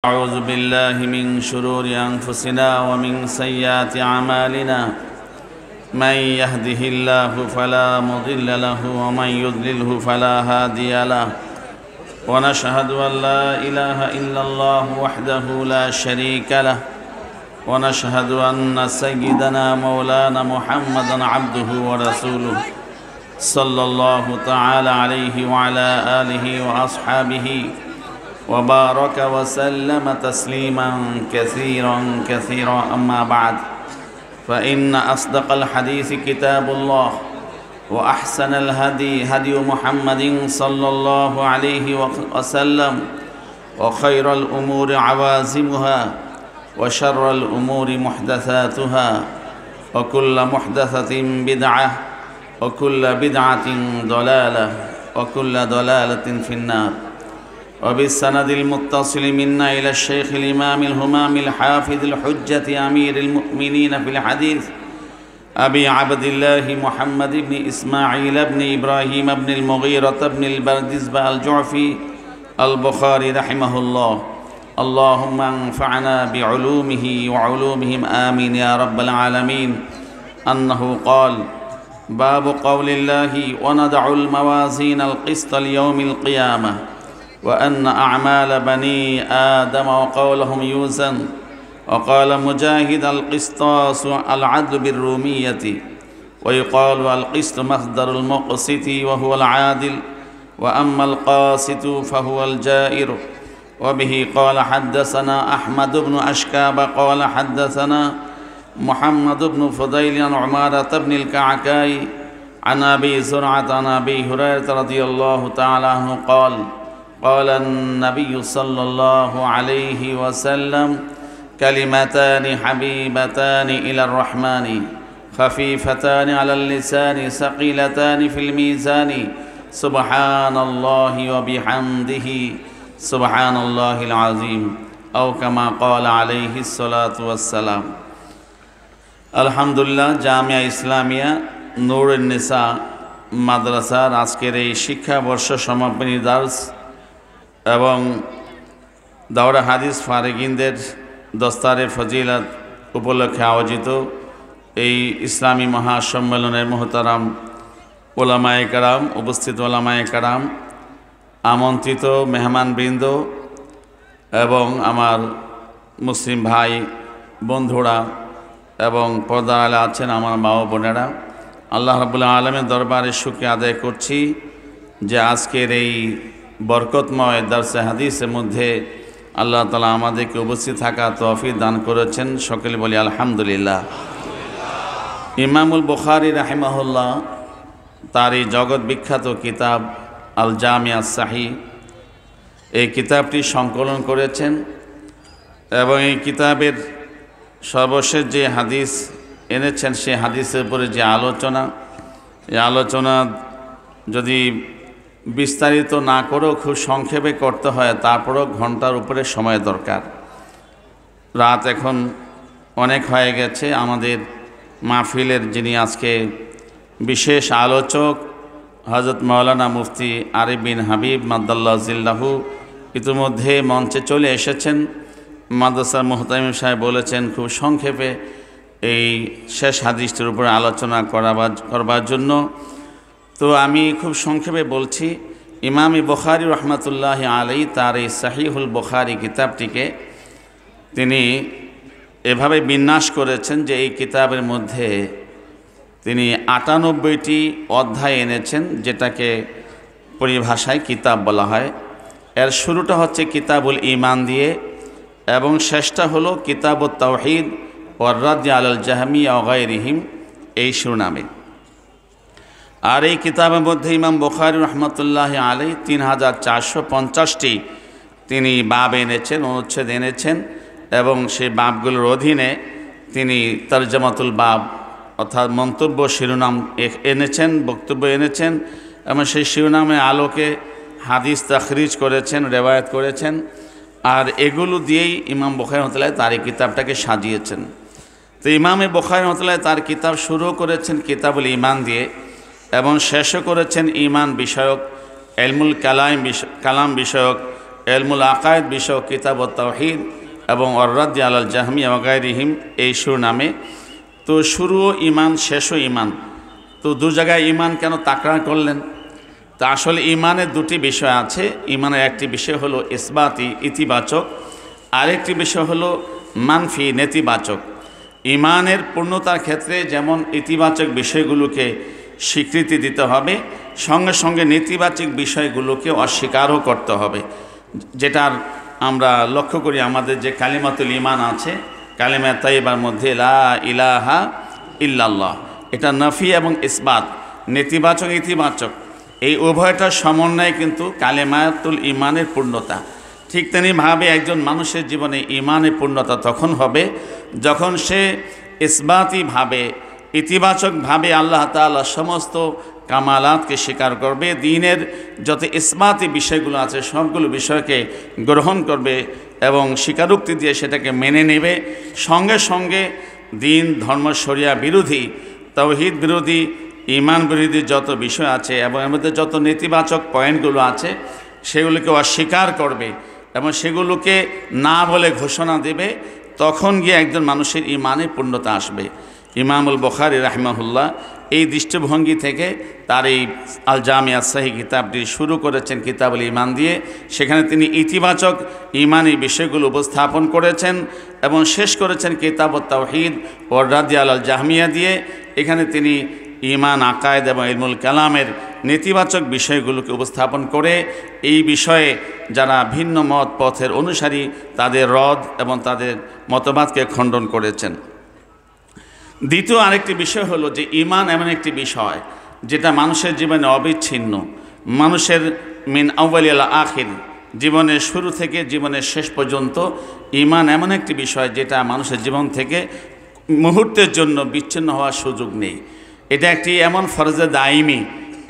أعوذ بالله من شرور أنفسنا ومن سيئات أعمالنا من يهده الله فلا مضل له ومن يضلله فلا هادي له ونشهد أن لا إله إلا الله وحده لا شريك له ونشهد أن سيدنا مولانا محمدا عبده ورسوله صلى الله تعالى عليه وعلى آله وأصحابه وبارك وسلم تسليما كثيرا أما بعد فإن أصدق الحديث كتاب الله وأحسن الهدي هدي محمد صلى الله عليه وسلم وخير الأمور عوازمها وشر الأمور محدثاتها وكل محدثة بدعة وكل بدعة ضلالة وكل ضلالة في النار وبالسند المتصل منا إلى الشيخ الإمام الهمام الحافظ الحجة أمير المؤمنين في الحديث أبي عبد الله محمد بن إسماعيل بن إبراهيم بن المغيرة بن البردزبة الجعفي البخاري رحمه الله اللهم انفعنا بعلومه وعلومهم آمين يا رب العالمين أنه قال باب قول الله وندع الموازين القسط ليوم القيامة وأن أعمال بني آدم وقولهم يوزن وقال مجاهد القسطاس العدل بالرومية ويقال القسط مصدر المقسط وهو العادل وأما القاسط فهو الجائر وبه قال حدثنا أحمد بن أشكاب قال حدثنا محمد بن فضيل عن عمارة بن الكعكاء عن أبي زرعة عن أبي هريرة رضي الله تعالى عنه قال قال النبي صلى الله عليه وسلم كلمتان حبيبتان إلى الرحمن خفيفتان على اللسان ثقيلتان في الميزان سبحان الله وبحمده سبحان الله العظيم أو كما قال عليه الصلاة والسلام الحمد لله জামিয়া ইসলামিয়া নূরুন নিসা মাদ্রাসার আজকের এই শিক্ষাবর্ষ সমাপনী দার্স এবং দাওরা হাদিস ফারেগিনদের দস্তারে ফজিলত উপলক্ষে আয়োজিত এই ইসলামী মহাসম্মেলনের মোহতারাম ওলামায়ে কেরাম, উপস্থিত ওলামায়ে কেরাম, আমন্ত্রিত মেহমানবৃন্দ এবং আমার মুসলিম ভাই বন্ধুরা এবং পর্দার আলে আছেন আমার মা ও বোনেরা, আল্লাহ রাব্বুল আলামিনের দরবারে শুকরিয়া আদায় করছি যে আজকের এই বরকতময় দারসে হাদিসের মধ্যে আল্লাহ তাআলা আমাদেরকে উপস্থিত থাকা তৌফিক দান করেছেন। সকলে বলি আলহামদুলিল্লাহ। ইমামুল বুখারী রাহিমাহুল্লাহ তার এই জগৎ বিখ্যাত কিতাব আল জামিয়া সাহিহ, এই কিতাবটি সংকলন করেছেন এবং এই কিতাবের সর্বশেষ যে হাদিস এনেছেন সেই হাদিসের উপরে যে আলোচনা, এই আলোচনা যদি বিস্তারিত না করেও খুব সংক্ষেপে করতে হয়, তারপরেও ঘন্টার উপরে সময় দরকার। রাত এখন অনেক হয়ে গেছে। আমাদের মাহফিলের যিনি আজকে বিশেষ আলোচক হযরত মাওলানা মুফতি আরিফ বিন হাবিব মাদ্দাল্লাহু জিল্লাহু ইতিমধ্যে মঞ্চে চলে এসেছেন। মাদ্রাসার মুহতামিম সাহেব বলেছেন খুব সংক্ষেপে এই শেষ হাদিসটির উপরে আলোচনা করবার জন্য। তো আমি খুব সংক্ষেপে বলছি। ইমাম বুখারী রহমাতুল্লাহি আলাইহি তার এই সাহিহুল বুখারী কিতাবটিকে তিনি এভাবে বিন্যাস করেছেন যে এই কিতাবের মধ্যে তিনি ৯৮টি অধ্যায় এনেছেন, যেটাকে পরিভাষায় কিতাব বলা হয়। এর শুরুটা হচ্ছে কিতাবুল ঈমান দিয়ে এবং শেষটা হলো কিতাবুত তাওহীদ ওয়ার রাদ আলাল জাহমিয়া ওয়া গায়রিহিম এই শিরোনামে। আর এই কিতাবের মধ্যে ইমাম বুখারী রহমাতুল্লাহি আলাইহি ৩,৪৫০টি তিনি বাব এনেছেন, অনুচ্ছেদ এনেছেন এবং সেই বাবগুলোর অধীনে তিনি তরজমাতুল বাব অর্থাৎ মন্তব্য শিরোনাম এনেছেন, বক্তব্য এনেছেন এবং সেই শিরোনামের আলোকে হাদিস তাখরিজ করেছেন, রেওয়ায়াত করেছেন। আর এগুলো দিয়েই ইমাম বুখারী রহমাতুল্লাহি তার এই কিতাবটাকে সাজিয়েছেন। তো ইমামে বুখারী রহমাতুল্লাহি তার কিতাব শুরু করেছেন কিতাবুল ঈমান দিয়ে এবং শেষও করেছেন ঈমান বিষয়ক, ইলমুল কালাম বিষয়ক ইলমুল আকায়েদ বিষয়ক কিতাব তাওহীদ এবং আর-রাদ আলাল জাহমিয়া ওয়া গায়রিহিম এই শিরোনামে। তো শুরুও ঈমান, শেষও ঈমান, তো দু জায়গায় ঈমান কেন তাকরার করলেন? তা আসলে ঈমানের দুটি বিষয় আছে। ঈমানের একটি বিষয় হলো ইসবাতি, ইতিবাচক, আরেকটি বিষয় হলো মানফি, নেতিবাচক। ঈমানের পূর্ণতার ক্ষেত্রে যেমন ইতিবাচক বিষয়গুলোকে স্বীকৃতি দিতে হবে, সঙ্গে সঙ্গে নেতিবাচক বিষয়গুলোকে অস্বীকারও করতে হবে। যেটার আমরা লক্ষ্য করি আমাদের যে কালিমাতুল ঈমান আছে, কালিমা তাইয়্যিবার মধ্যে লা ইলাহা ইল্লাল্লাহ, এটা নফি এবং ইসবাত, নেতিবাচক ইতিবাচক, এই উভয়টার সমন্বয়ে কিন্তু কালিমাতুল ঈমানের পূর্ণতা। ঠিক তেমনিভাবে একজন মানুষের জীবনে ঈমানের পূর্ণতা তখন হবে যখন সে ইসবাতিভাবে, ইতিবাচকভাবে আল্লাহ তাআলা সমস্ত কামালাতকে স্বীকার করবে, দ্বীনের যত ইসবাতি বিষয়গুলো আছে সবগুলো বিষয়কে গ্রহণ করবে এবং স্বীকারোক্তি দিয়ে সেটাকে মেনে নেবে। সঙ্গে সঙ্গে দ্বীন, ধর্ম, শরিয়া বিরোধী, তাওহীদ বিরোধী, ঈমান বিরোধী যত বিষয় আছে এবং এর মধ্যে যত নেতিবাচক পয়েন্টগুলো আছে সেগুলোকে অস্বীকার করবে এবং সেগুলোকে না বলে ঘোষণা দেবে। তখন গিয়ে একজন মানুষের ঈমানের পূর্ণতা আসবে। ইমামুল বুখারী রাহিমাহুল্লাহ এই দৃষ্টিভঙ্গি থেকে তার এই আল জামিয়া সাহিহ কিতাবটি শুরু করেছেন কিতাবুল ঈমান দিয়ে। সেখানে তিনি ইতিবাচক ঈমানী বিষয়গুলো উপস্থাপন করেছেন এবং শেষ করেছেন কিতাবুত তাওহীদ ও আর-রাদ আলাল জাহমিয়া দিয়ে। এখানে তিনি ঈমান, আকায়েদ এবং ইলমুল কালামের নেতিবাচক বিষয়গুলোকে উপস্থাপন করে এই বিষয়ে যারা ভিন্ন মত পথের অনুসারী তাদের রদ এবং তাদের মতবাদকে খণ্ডন করেছেন। দ্বিতীয় আরেকটি বিষয় হলো যে ঈমান এমন একটি বিষয় যেটা মানুষের জীবনে অবিচ্ছিন্ন। মানুষের মিন আউয়াল ইলা আখির, জীবনের শুরু থেকে জীবনের শেষ পর্যন্ত ঈমান এমন একটি বিষয় যেটা মানুষের জীবন থেকে মুহূর্তের জন্য বিচ্ছিন্ন হওয়ার সুযোগ নেই। এটা একটি এমন ফরজে দাইমি,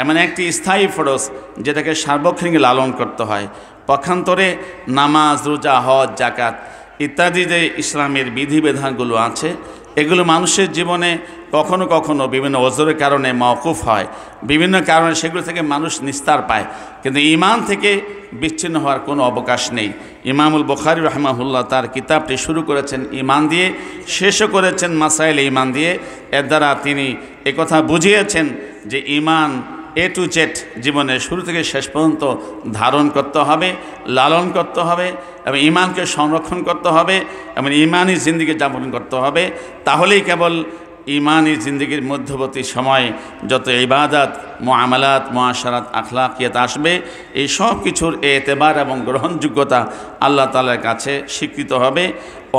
এমন একটি স্থায়ী ফরজ যেটাকে সার্বক্ষণিক লালন করতে হয়। পক্ষান্তরে নামাজ, রোজা, হজ, জাকাত ইত্যাদি যে ইসলামের বিধিবিধানগুলো আছে এগুলো মানুষের জীবনে কখনো কখনো বিভিন্ন ওজরের কারণে মওকুফ হয়, বিভিন্ন কারণে সেগুলো থেকে মানুষ নিস্তার পায়, কিন্তু ঈমান থেকে বিচ্ছিন্ন হওয়ার কোনো অবকাশ নেই। ইমামুল বুখারী রাহিমাহুল্লাহ তার কিতাবটি শুরু করেছেন ঈমান দিয়ে, শেষও করেছেন মাসাইল ঈমান দিয়ে। এর দ্বারা তিনি একথা বুঝিয়েছেন যে ঈমান এ টু জেড জীবনের শুরু থেকে শেষ পর্যন্ত ধারণ করতে হবে, লালন করতে হবে এবং ঈমানকে সংরক্ষণ করতে হবে এবং ঈমানি জিন্দেগি যাপন করতে হবে। তাহলেই কেবল ঈমানি জিন্দেগির মধ্যবর্তী সময়ে যত ইবাদত, মুআমালাত, মুআশারাত, আখলাকিয়াত আসবে, এই সব কিছুর এতেবার এবং গ্রহণযোগ্যতা আল্লাহ তাআলার কাছে স্বীকৃত হবে।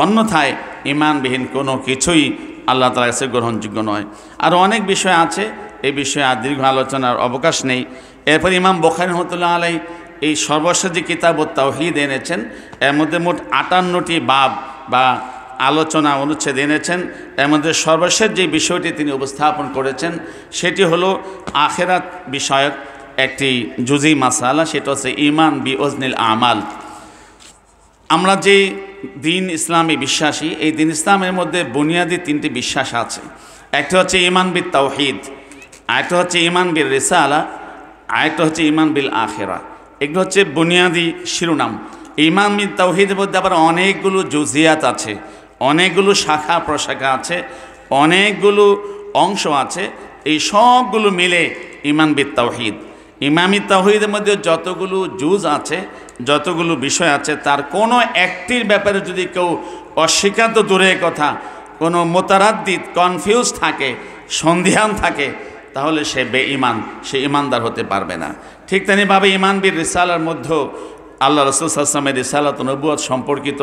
অন্যথায় ঈমানবিহীন কোনো কিছুই আল্লাহ তাআলার কাছে গ্রহণযোগ্য নয়। আর অনেক বিষয় আছে, এই বিষয়ে আর দীর্ঘ আলোচনার অবকাশ নেই। এরপর ইমাম বুখারী রাহমাতুল্লাহ আলাইহি এই সর্বশেষ যে কিতাবুত তাওহীদ এনেছেন এর মধ্যে মোট 58টি বাব বা আলোচনা অনুচ্ছেদ এনেছেন। এর মধ্যে সর্বশেষ যে বিষয়টি তিনি উপস্থাপন করেছেন সেটি হলো আখিরাত বিষয়ক একটি জুজি মাসালা, সেটা হচ্ছে ঈমান বিওজনিল আমাল। আমরা যে দিন ইসলামে বিশ্বাসী, এই দিন ইসলামের মধ্যে বুনিয়াদি 3টি বিশ্বাস আছে। একটা হচ্ছে ঈমান বিত তাওহীদ, আরেকটা হচ্ছে ঈমান বিল রিসালা, আরেকটা হচ্ছে ঈমান বিল আখিরা। এগুলো হচ্ছে বুনিয়াদি শিরোনাম। ঈমান বিল তাওহীদের মধ্যে আবার অনেকগুলো জুজিয়াত আছে, অনেকগুলো শাখা প্রশাখা আছে, অনেকগুলো অংশ আছে। এই সবগুলো মিলে ঈমান বিত তাওহীদ। ঈমান বিত তাওহীদের মধ্যে যতগুলো জুজ আছে, যতগুলো বিষয় আছে, তার কোনো একটির ব্যাপারে যদি কেউ অস্বীকার তো দূরের কথা, কোনো মোতারাদ্দিদ, কনফিউজ থাকে, সন্দিহান থাকে, তাহলে সে বেঈমান, সে ঈমানদার হতে পারবে না। ঠিক তেমনিভাবে ঈমান বিল রিসালার মধ্যেও আল্লাহ রাসূল সাল্লাল্লাহু আলাইহি ওয়াসাল্লামের রিসালাত ও নবুয়ত সম্পর্কিত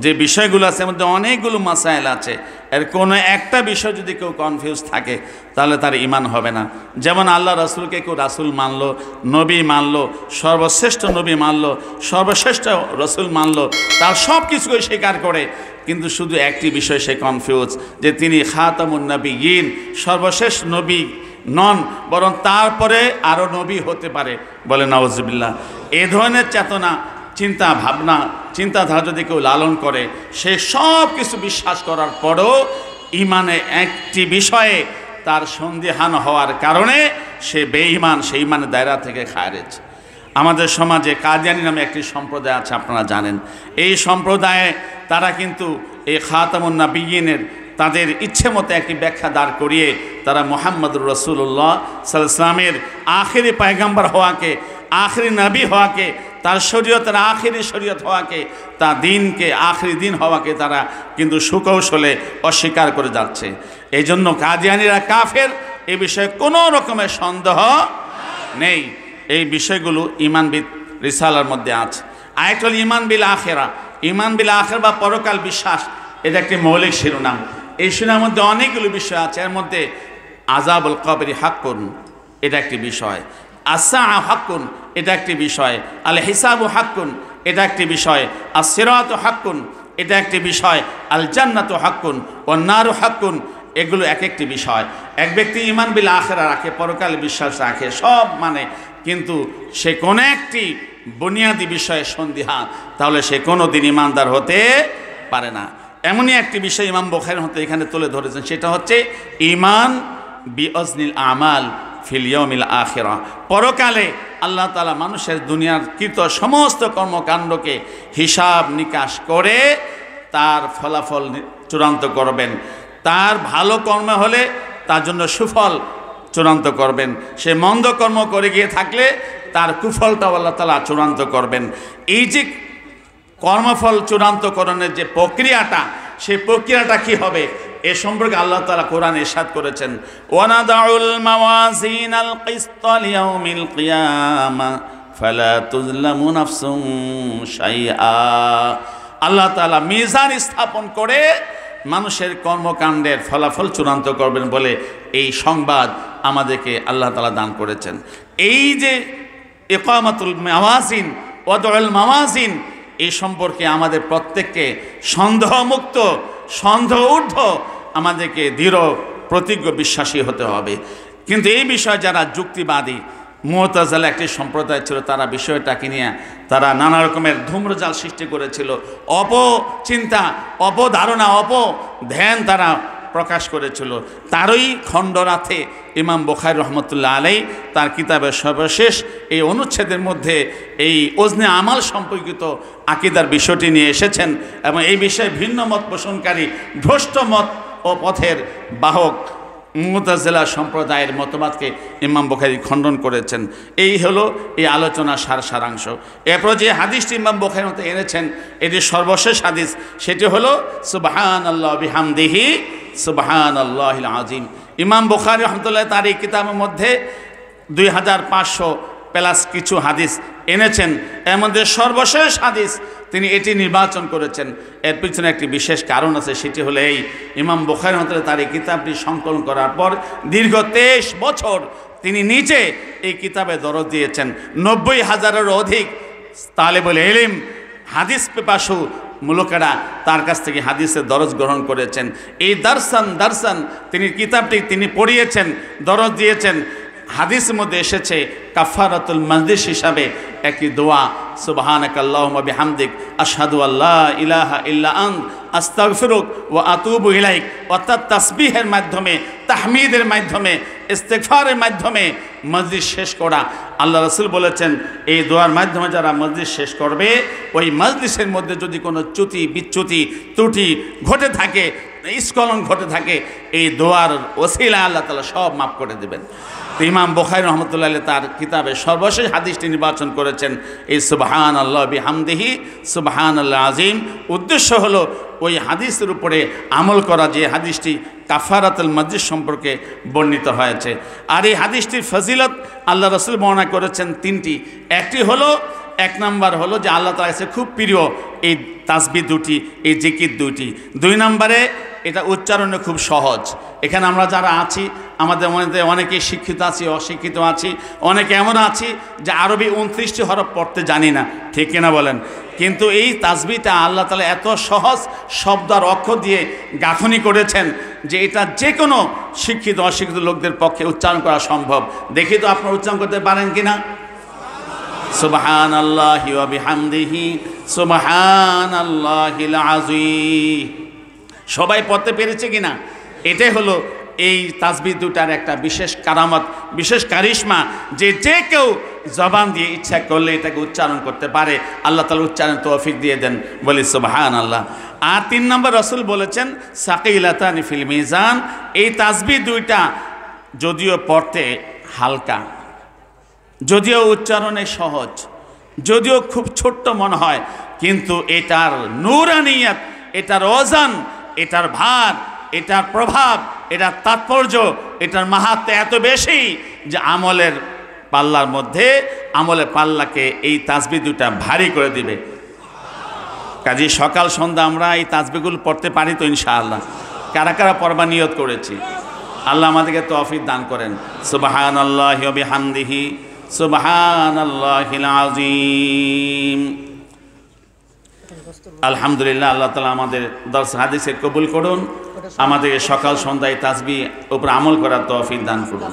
যে বিষয়গুলো আছে এর মধ্যে অনেকগুলো মাসাইল আছে। এর কোনো একটা বিষয় যদি কেউ কনফিউজ থাকে তাহলে তার ঈমান হবে না। যেমন আল্লাহ রাসূলকে কেউ রাসূল মানলো, নবী মানলো, সর্বশ্রেষ্ঠ নবী মানলো, সর্বশ্রেষ্ঠ রাসূল মানলো, তার সব কিছুকে স্বীকার করে, কিন্তু শুধু একটি বিষয় সে কনফিউজ যে তিনি খাতামুন নবিয়্যিন, সর্বশেষ নবী নন, বরং তারপরে আরও নবী হতে পারে। বলে নাউজুবিল্লাহ। এ ধরনের চেতনা, চিন্তা ভাবনা, চিন্তাধারা যদি কেউ লালন করে, সে সব কিছু বিশ্বাস করার পরও ঈমানে একটি বিষয়ে তার সন্দিহান হওয়ার কারণে সে বেঈমান, সেই ঈমানের দায়রা থেকে খারিজ। আমাদের সমাজে কাদিয়ানী নামে একটি সম্প্রদায় আছে, আপনারা জানেন। এই সম্প্রদায়ে তারা কিন্তু এই খাতামুন নাবিয়্যিনের তাদের ইচ্ছে মতো একটি ব্যাখ্যা দাঁড় করিয়ে তারা মুহাম্মদুর রাসূলুল্লাহ সাল্লাল্লাহু আলাইহি ওয়াসাল্লামের আখেরি পয়গম্বর হওয়াকে, আখেরি নবী হওয়াকে, তার শরীয়তের আখেরি শরীয়ত হওয়াকে, তার দিনকে আখেরি দিন হওয়াকে তারা কিন্তু সুকৌশলে অস্বীকার করে যাচ্ছে। এই জন্য কাদিয়ানীরা কাফের, এই বিষয়ে কোনো রকমের সন্দেহ নেই। এই বিষয়গুলো ঈমান বিল রিসালার মধ্যে আছে। আরেকটা হল ঈমান বিল আখিরা। ঈমান বিল আখিরা বা পরকাল বিশ্বাস, এটা একটি মৌলিক শিরোনাম। এই শিরোনামের মধ্যে অনেকগুলো বিষয় আছে। এর মধ্যে আযাবুল কবরি হাক্কুন, এটা একটি বিষয়। আসসাআ হাক্কুন, এটা একটি বিষয়। আল হিসাবু হাক্কুন, এটা একটি বিষয়। আস-সিরাতু হাক্কুন, এটা একটি বিষয়। আল জান্নাতু হাক্কুন ওয়ান নারু হাক্কুন, এগুলো এক একটি বিষয়। এক ব্যক্তি ঈমান বিল আখিরা রাখে, পরকাল বিশ্বাস রাখে, সব মানে, কিন্তু সে কোনো একটি বুনিয়াদি বিষয়ে সন্দিহান, তাহলে সে কোনো দিন ঈমানদার হতে পারে না। এমনই একটি বিষয় ইমাম বুখারী হতে এখানে তুলে ধরেছেন, সেটা হচ্ছে ঈমান বিওজনিল আমাল ফিল ইয়াউমিল আখিরা। পরকালে আল্লাহ তাআলা মানুষের দুনিয়ার কৃত সমস্ত কর্মকাণ্ডকে হিসাব নিকাশ করে তার ফলাফল চূড়ান্ত করবেন। তার ভালো কর্ম হলে তার জন্য সুফল চূড়ান্ত করবেন, সে মন্দ কর্ম করে গিয়ে থাকলে তার কুফলটাও আল্লাহ তাআলা চূড়ান্ত করবেন। এই যে কর্মফল চূড়ান্তকরণের যে প্রক্রিয়াটা, সেই প্রক্রিয়াটা কি হবে এ সম্পর্কে আল্লাহ তাআলা কোরআনে ইরশাদ করেছেন, ওয়ানাদাউল মাওয়াজিনাল কিসতা লিয়াউমিল কিয়ামা ফালা তুযলামু নাফসুন শাইআ। আল্লাহ তাআলা মিজান স্থাপন করে মানুষের কর্মকাণ্ডের ফলাফল চূড়ান্ত করবেন বলে এই সংবাদ আমাদেরকে আল্লাহ তাআলা দান করেছেন। এই যে ইকামাতুল মাওয়াজিন ওয়াদউল মাওয়াজিন, এই সম্পর্কে আমাদের প্রত্যেককে সন্দেহমুক্ত, সন্দেহ ঊর্ধ্ব আমাদেরকে দৃঢ় প্রতিজ্ঞ বিশ্বাসী হতে হবে। কিন্তু এই বিষয়ে যারা যুক্তিবাদী, মুতাজিলা একটি সম্প্রদায় ছিল, তারা বিষয়টাকে নিয়ে তারা নানা রকমের ধূম্রজাল সৃষ্টি করেছিল, অপচিন্তা, অপধারণা, অপধ্যান তারা প্রকাশ করেছিল। তারই খণ্ডনাথে ইমাম বুখারী রহমতুল্লাহ আলাইহি তার কিতাবের সর্বশেষ এই অনুচ্ছেদের মধ্যে এই ওজনে আমাল সম্পর্কিত আকীদার বিষয়টি নিয়ে এসেছেন এবং এই বিষয়ে ভিন্ন মত পোষণকারী ভ্রষ্ট মত ও পথের বাহক মুতাজিলা সম্প্রদায়ের মতবাদকে ইমাম বুখারী খণ্ডন করেছেন। এই হলো এই আলোচনার সারাংশ। এরপর যে হাদিসটি ইমাম বুখারী মতে এনেছেন, এটি সর্বশেষ হাদিস, সেটি হলো সুবহানাল্লাহি ওয়া বিহামদিহি সুবহানাল্লাহিল আযীম। ইমাম বুখারী রাহমাতুল্লাহ তার এই কিতাবের মধ্যে 2500 প্লাস কিছু হাদিস এনেছেন। এর মধ্যে সর্বশেষ হাদিস তিনি এটি নির্বাচন করেছেন। এর পিছনে একটি বিশেষ কারণ আছে, সেটি হলো এই ইমাম বুখারী রাহমাতুল্লাহ তার এই কিতাবটি সংকলন করার পর দীর্ঘ 23 বছর তিনি নিজে এই কিতাবে দরজ দিয়েছেন। 90,000-এরও অধিক তালেবুল ইলম, হাদিস পিপাসু মুলুকেরা তার কাছ থেকে হাদিসের দরজ গ্রহণ করেছেন। এই দারসান তিনি কিতাবটি তিনি পড়িয়েছেন, দরজ দিয়েছেন। হাদিসের মধ্যে এসেছে কাফারাতুল মাজলিস হিসাবে একটি দোয়া, সুবহানাকাল্লাহুম্মা বিহামদিক আশহাদু আল্লা ইলাহা ইল্লা আনতা আস্তাগফিরুক ওয়া আতুবু ইলাইক। অর্থাৎ তাসবিহের মাধ্যমে, তাহমিদের মাধ্যমে, ইস্তেগফারের মাধ্যমে মজলিস শেষ করা। আল্লাহ রাসূল বলেছেন, এই দোয়ার মাধ্যমে যারা মজলিস শেষ করবে, ওই মজলিসের মধ্যে যদি কোনো চ্যুতি বিচ্যুতি ত্রুটি ঘটে থাকে, স্খলন ঘটে থাকে, এই দোয়ার ওসিলায় আল্লাহ তাআলা সব মাফ করে দেবেন। তো ইমাম বুখারী রাহমাতুল্লাহ তার কিতাবে সর্বশেষ হাদিসটি নির্বাচন করেছেন এই সুবহানাল্লাহি বিহামদিহি সুবহানাল্লাহিল আযীম। উদ্দেশ্য হলো ওই হাদিসের উপরে আমল করা, যে হাদিসটি কাফারাতুল মাজলিস সম্পর্কে বর্ণিত হয়েছে। আর এই হাদিসটির ফজিলত আল্লাহ রাসূল বর্ণনা করেছেন 3টি। একটি হলো, 1 নম্বর হলো যে আল্লাহ তাআলার কাছে খুব প্রিয় এই তাসবিহ দুটি, এই জিকির দুটি। 2 নম্বরে এটা উচ্চারণে খুব সহজ। এখানে আমরা যারা আছি, আমাদের মধ্যে অনেকেই শিক্ষিত আছি, অশিক্ষিত আছি, অনেকে এমন আছি যে আরবি 29টি হরফ পড়তে জানি না, ঠিক কিনা বলেন? কিন্তু এই তাসবিহটা আল্লাহ তাআলা এত সহজ শব্দ আর অক্ষর দিয়ে গাঁথনি করেছেন যে এটা যে কোনো শিক্ষিত অশিক্ষিত লোকদের পক্ষে উচ্চারণ করা সম্ভব। দেখি তো আপনারা উচ্চারণ করতে পারেন কিনা? সুবহানাল্লাহি ওয়া বিহামদিহি সুবহানাল্লাহিল আযীম। সবাই পড়তে পেরেছে কিনা? এটাই হলো এই তাসবিহ দুটার একটা বিশেষ কারামত, বিশেষ কারিশমা, যে যে কেউ জবান দিয়ে ইচ্ছা করলে এটাকে উচ্চারণ করতে পারে। আল্লাহ তাআলা উচ্চারণ তৌফিক দিয়ে দেন, বলি সুবহানাল্লাহ। আর 3 নম্বর রাসূল বলেছেন সাকিলাতানি ফিল মিজান, এই তাসবিহ দুইটা যদিও পড়তে হালকা, যদিও উচ্চারণে সহজ, যদিও খুব ছোট্ট মনে হয়, কিন্তু এটার নূরানিয়ত, এটার ওজন, এটার ভার, এটার প্রভাব, এটার তাৎপর্য, এটার মাহাত্ম্য এত বেশি যে আমলের পাল্লার মধ্যে, আমলের পাল্লাকে এই তাসবিহ দুটা ভারী করে দিবে। কাজে সকাল সন্ধ্যা আমরা এই তাসবিহগুলো পড়তে পারি তো ইনশাআল্লাহ? কারা কারা পড়বার নিয়ত করেছি? আল্লাহ আমাদেরকে তৌফিক দান করেন। সুবহানাল্লাহি ওয়া বিহামদিহি সুবহানাল্লাহিল আযীম। আলহামদুলিল্লাহ, আল্লাহ তাআলা আমাদের দর্স হাদিসে কবুল করুন, আমাদের সকাল সন্ধ্যায় তাসবিহ উপর আমল করার তৌফিক দান করুন।